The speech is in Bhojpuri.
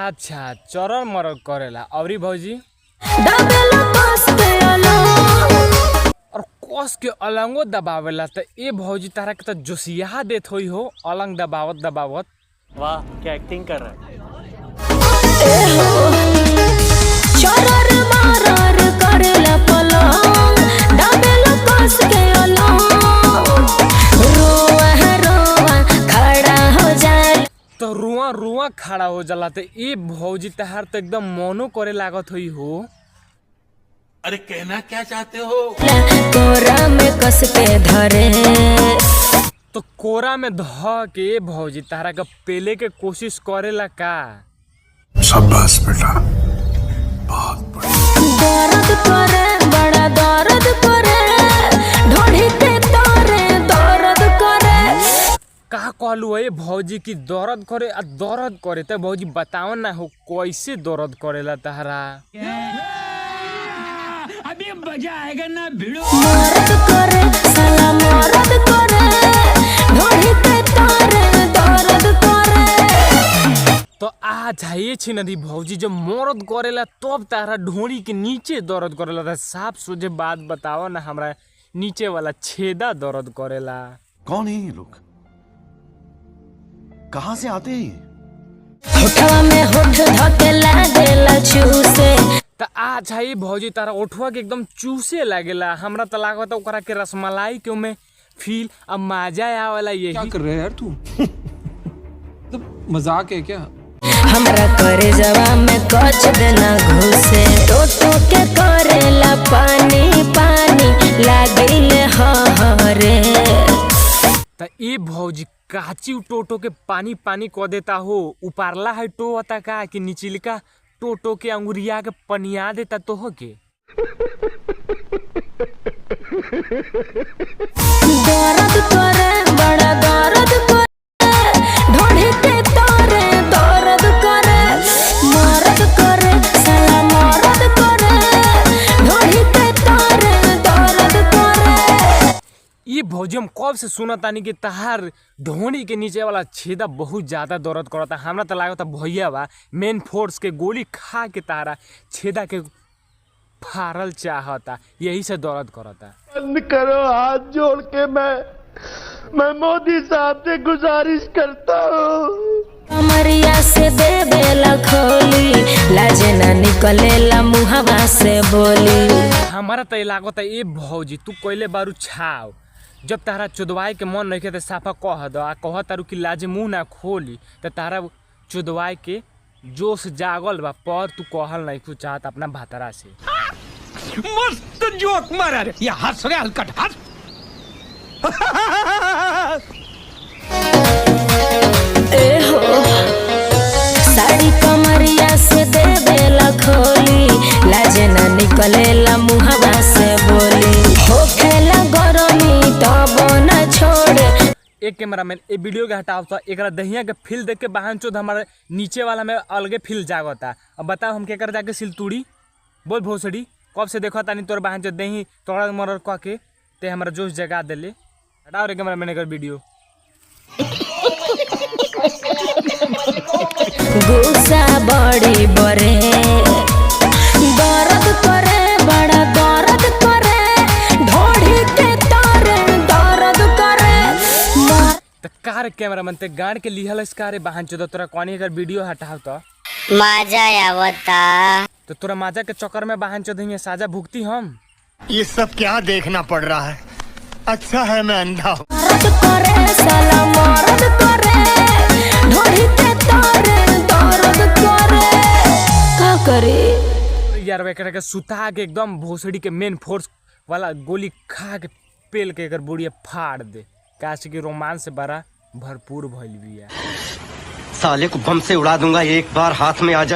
अच्छा चरर मरर करेला अवरी भौजी और कस के अलंगो दबावेला त ए भौजी तारा के त जोशिया देत होई हो अलंग दबावत दबावत। वाह क्या एक्टिंग कर रहा है। चरर मरर करेला पलंग दबावेला कस के अलंग रोआ रोआ खड़ा हो जाए तो रुआ रुआ खड़ा हो जाला त ए भौजी तहार तो एकदम मनो करे लागत हुई हो। अरे कहना क्या चाहते हो? कोरा में कस के धरे तो कोरा में ध के भौजी तारा के पेले के कोशिश करेला का। शाबाश बेटा बहुत बढ़िया। दर्द करे बड़ा दर्द करे ढोढ़ी के तारे दर्द करे का कहलू है भौजी की दर्द करे आ दर्द करे त भौजी बताओ ना हो कैसे दर्द करेला तहरा। अभी मजा आएगा ना भिड़ो। मर्द करे साला मर्द करे ढोढ़ी के तारे दर्द करे। तो आ जाइए छी नदी भौजी जब मरद करेला तब तारा ढोरी के नीचे दर्द करेला त साफ सोझे बात बताओ ना हमरा नीचे वाला छेदा दर्द करेला। कौन है ये लोग, कहाँ से आते हैं? होठवा में होठ धके लागेला चूसे त आ जाइए भौजी तारा ओठवा के एकदम चूसे लागेला हमरा त लागत ओकरा के रसमलाई के में फील अब मजा आवेला। यही क्या कर रहे हैं यार तू? तो मजाक है क्या? हमरा करे जवा में कच देना घुसे तो के करेला पानी पानी लागिले हरे त ए भौजी काची टोटो के पानी पानी क देता हो उपारला है टो अता का कि निचिलका टोटो के अंगुरिया के पनिया देता तो हो के। दर्द करे बड़ा दर्द करे ढोढ़ी के तारे दर्द करे मर्द करे साला मर्द करे ढोढ़ी के तारे दर्द करे। ये भौजी हम कब से सुना तानी कि तहार ढोनी के नीचे वाला छेदा बहुत ज्यादा दर्द करता। हमरा तो लागता भैया बा मेन फोर्स के गोली खा के तारा छेदा के फाड़ल चाहता यही से दर्द करता। बंद करो हाथ जोड़ के मैं मोदी साहब से गुजारिश करता हूँ। कमरिया से दे बेला खोली लाजे ना निकलेला मुहवा से बोली। हमारा तो लागता ए भौजी तू कोयले बारू छाव जब तारा चुदवाई के मन नहीं तो साफा कह दो आ कह तारू कि लाजे मुंह ना खोली तो तारा चुदवाई के जोश जागल बा पर तू कहल नहीं कुछ चाहत अपना भातरा से। मस्त जोक मारा रे ये हंस रे हलकट हंस। ए हो साड़ी कमरिया से दे बेला खोली लाजे ना निकलेला मुहवा से बोली होखेला गरमी तब ना छोड़े। एक कैमरामैन ए वीडियो के हटाव तो एक दहिया के फील देख के बहन चोद हमारे नीचे वाला में अलगे फील जागता। अब बताओ हम क्या कर जाके सिल तूड़ी बोल भोसड़ी कब से देखो तानी तोर बहन चोद दही तोड़ा मरर कह के ते हमारा जोश जगा देले। हटाओ रे कैमरामैन एकर वीडियो। गुस्सा बड़ी बरे दर्द करे बड़ा दर्द करे ढोढ़ी के तारे दर्द करे। त कार कैमरामैन ते गाड़ के लिहल इस कार बहन चोद तोरा कौन अगर वीडियो हटाव तो मजा आवता तो तोरा माजा के चक्कर में बहन चोद ही साजा भुगती हम। ये सब क्या देखना पड़ रहा है, अच्छा है मैं अंधा हूँ। मर्द करे साला मर्द करे ढोढ़ी के तारे दर्द करे का करे। यार एकरा के सुता के एकदम भोसड़ी के मेन फोर्स वाला गोली खा के पेल के एकर बुढ़िया फाड़ दे काश की रोमांस से बड़ा भरपूर भइल बिया। साले को बम से उड़ा दूंगा एक बार हाथ में आ जाए।